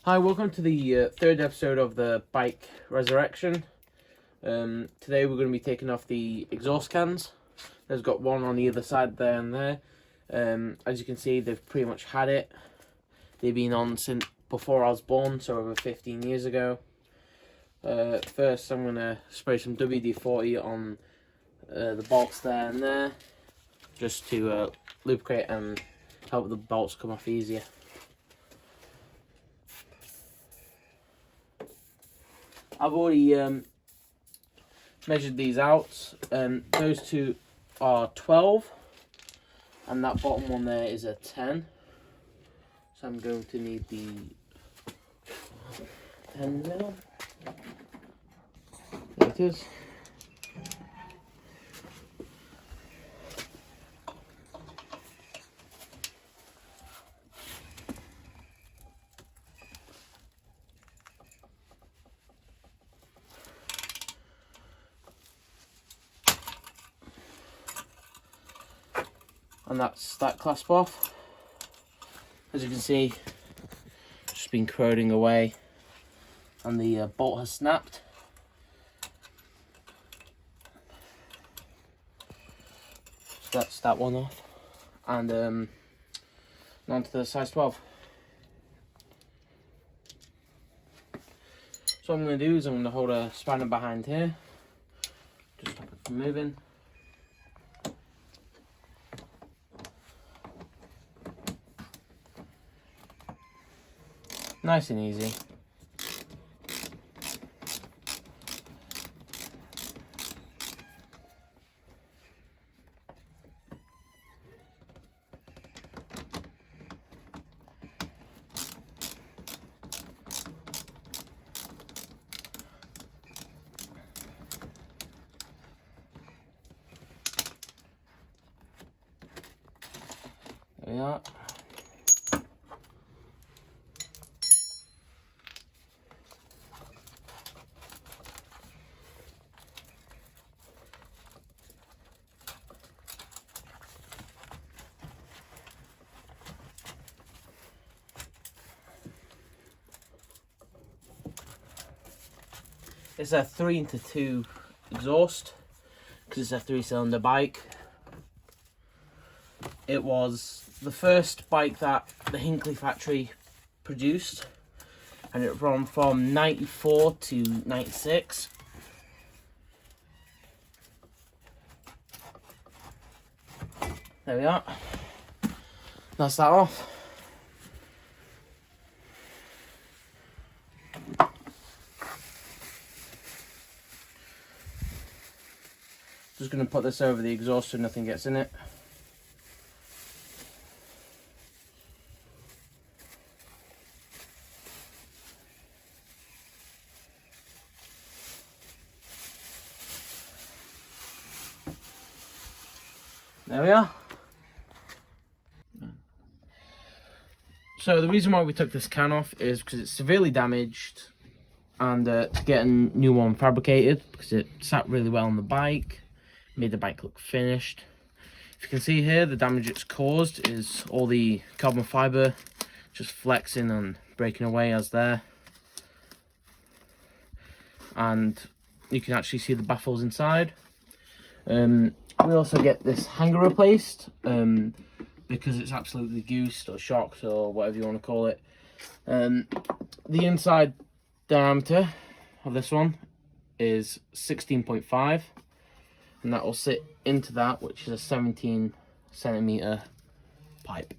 Hi, welcome to the third episode of the bike resurrection. Today we're going to be taking off the exhaust cans. There's got one on either side there and there. As you can see, they've pretty much had it. They've been on since before I was born, so over 15 years ago. First I'm going to spray some WD-40 on the bolts there and there, just to lubricate and help the bolts come off easier. I've already measured these out. Those two are 12 and that bottom one there is a 10. So I'm going to need the 10 mil. There it is. And that's that clasp off. As you can see, it's just been corroding away and the bolt has snapped. So that's that one off. And on to the size 12. So what I'm going to do is I'm going to hold a spanner behind here, just stop it from moving. Nice and easy. There we are. It's a 3-into-2 exhaust because it's a 3-cylinder bike. It was the first bike that the Hinckley factory produced, and it ran from 94 to 96. There we are. That's that off. Just going to put this over the exhaust so nothing gets in it. There we are. So the reason why we took this can off is because it's severely damaged, and to get a new one fabricated, because it sat really well on the bike, made the bike look finished. If you can see here, the damage it's caused is all the carbon fibre just flexing and breaking away as there. And you can actually see the baffles inside. We also get this hanger replaced because it's absolutely goosed or shocked or whatever you want to call it. The inside diameter of this one is 16.5, and that will sit into that, which is a 17 centimeter pipe.